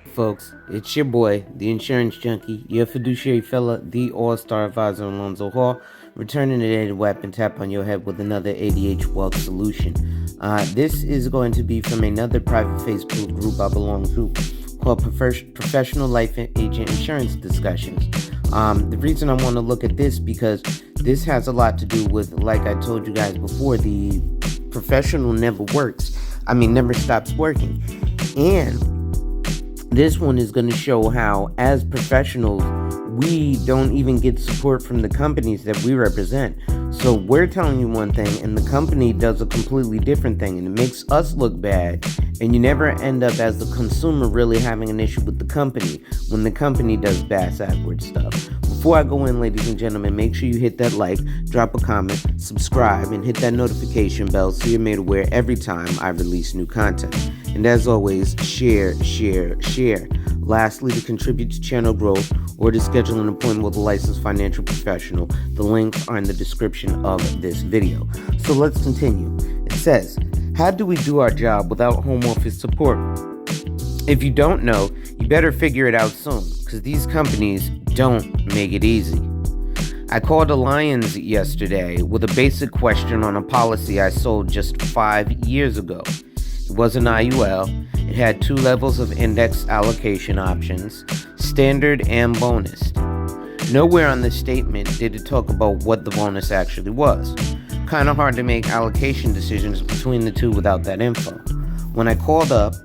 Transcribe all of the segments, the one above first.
folks? It's your boy, the insurance junkie, your fiduciary fella, the all-star advisor Alonzo Hall, returning today to whap and tap on your head with another ADH wealth solution. This is going to be from another private Facebook group I belong to called Professional Life Agent Insurance Discussions. The reason I want to look at this because this has a lot to do with, like I told you guys before, the professional never never stops working. And this one is going to show how, as professionals, we don't even get support from the companies that we represent. So we're telling you one thing, and the company does a completely different thing, and it makes us look bad, and you never end up, as the consumer, really having an issue with the company when the company does backwards stuff. Before I go in, ladies and gentlemen, make sure you hit that like, drop a comment, subscribe, and hit that notification bell so you're made aware every time I release new content. And as always, share. Lastly, to contribute to channel growth or to schedule an appointment with a licensed financial professional, the links are in the description of this video. So let's continue. It says, how do we do our job without home office support? If you don't know, you better figure it out soon, because these companies don't make it easy. I called Allianz yesterday with a basic question on a policy I sold just 5 years ago. It was an IUL. It had 2 levels of index allocation options, standard and bonus. Nowhere on the statement did it talk about what the bonus actually was. Kind of hard to make allocation decisions between the two without that info. When I called up,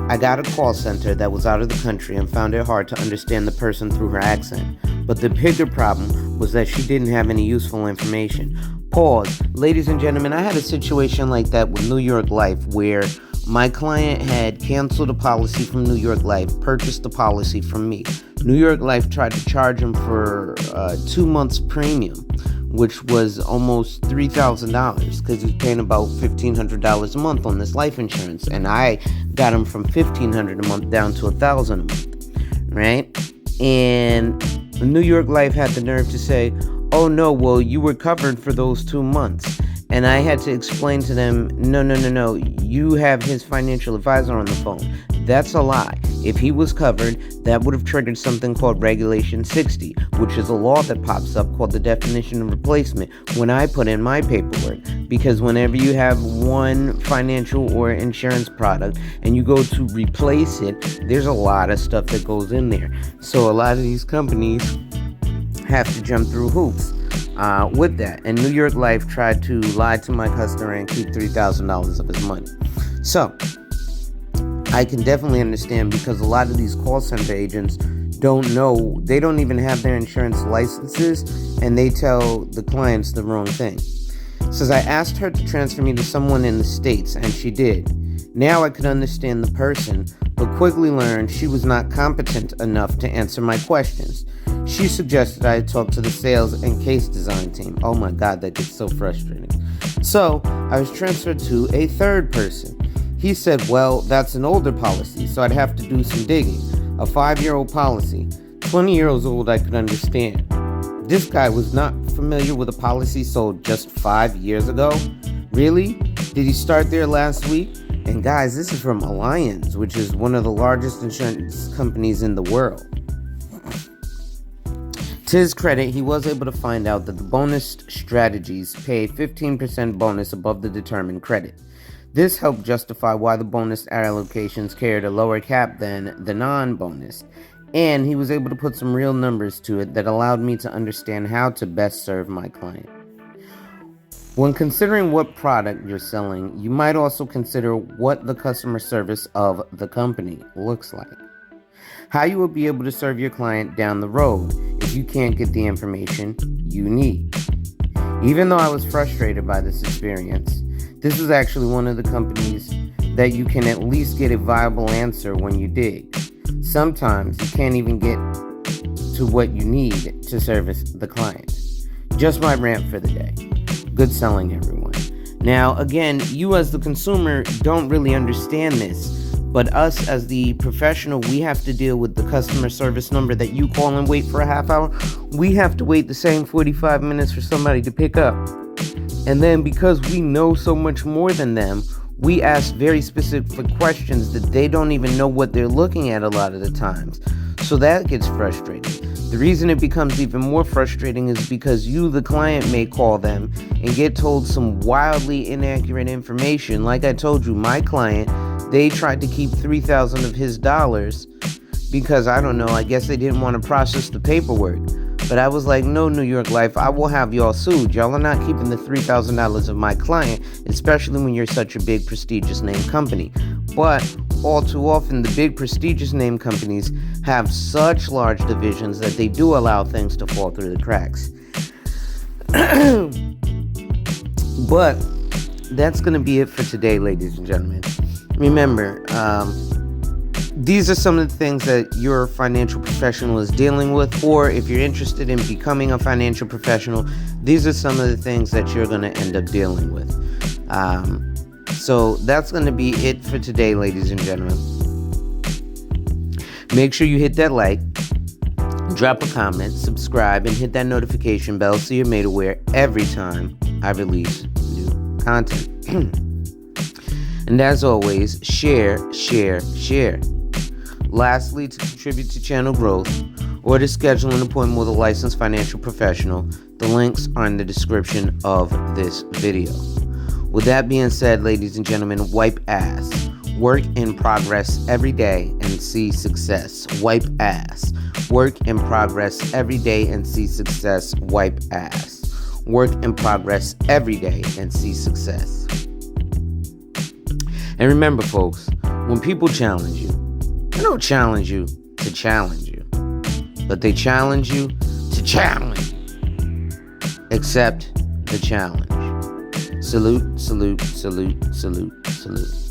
I got a call center that was out of the country and found it hard to understand the person through her accent. But the bigger problem was that she didn't have any useful information. Pause. Ladies and gentlemen, I had a situation like that with New York Life where my client had canceled a policy from New York Life, purchased the policy from me. New York Life tried to charge him for 2 months premium, which was almost $3,000 because he's paying about $1,500 a month on this life insurance. And I got him from $1,500 a month down to $1,000 a month, right? And New York Life had the nerve to say, oh no, well, you were covered for those 2 months. And I had to explain to them, no, you have his financial advisor on the phone. That's a lie. If he was covered, that would have triggered something called Regulation 60, which is a law that pops up called the definition of replacement when I put in my paperwork. Because whenever you have one financial or insurance product and you go to replace it, there's a lot of stuff that goes in there. So a lot of these companies have to jump through hoops with that. And New York Life tried to lie to my customer and keep $3,000 of his money. So I can definitely understand, because a lot of these call center agents don't know, they don't even have their insurance licenses, and they tell the clients the wrong thing. It says, I asked her to transfer me to someone in the States, and she did. Now I could understand the person, but quickly learned she was not competent enough to answer my questions. She suggested I talk to the sales and case design team. Oh my God, that gets so frustrating. So I was transferred to a third person. He said, well, that's an older policy, so I'd have to do some digging. A 5-year-old policy. 20 years old, I could understand. This guy was not familiar with a policy sold just 5 years ago? Really? Did he start there last week? And guys, this is from Allianz, which is one of the largest insurance companies in the world. To his credit, he was able to find out that the bonus strategies pay a 15% bonus above the determined credit. This helped justify why the bonus allocations carried a lower cap than the non-bonus, and he was able to put some real numbers to it that allowed me to understand how to best serve my client. When considering what product you're selling, you might also consider what the customer service of the company looks like. How you will be able to serve your client down the road if you can't get the information you need. Even though I was frustrated by this experience, this is actually one of the companies that you can at least get a viable answer when you dig. Sometimes you can't even get to what you need to service the client. Just my rant for the day. Good selling, everyone. Now, again, you as the consumer don't really understand this, but us as the professional, we have to deal with the customer service number that you call and wait for a half hour. We have to wait the same 45 minutes for somebody to pick up. And then because we know so much more than them, we ask very specific questions that they don't even know what they're looking at a lot of the times. So that gets frustrating. The reason it becomes even more frustrating is because you, the client, may call them and get told some wildly inaccurate information. Like I told you, my client, they tried to keep $3,000 of his dollars because, I don't know, I guess they didn't want to process the paperwork. But I was like, no, New York Life, I will have y'all sued. Y'all are not keeping the $3,000 of my client, especially when you're such a big, prestigious name company. But all too often, the big, prestigious name companies have such large divisions that they do allow things to fall through the cracks. But that's going to be it for today, ladies and gentlemen. Remember, these are some of the things that your financial professional is dealing with, or if you're interested in becoming a financial professional, these are some of the things that you're going to end up dealing with. So that's going to be it for today, ladies and gentlemen. Make sure you hit that like, drop a comment, subscribe, and hit that notification bell so you're made aware every time I release new content. And as always, share. Lastly, to contribute to channel growth or to schedule an appointment with a licensed financial professional, the links are in the description of this video. With that being said, ladies and gentlemen, wipe ass. Work in progress every day and see success. Wipe ass. Work in progress every day and see success. Wipe ass. Work in progress every day and see success. And remember, folks, when people challenge you, they don't challenge you to challenge you, but they challenge you to challenge. Accept the challenge. Salute, salute, salute, salute, salute.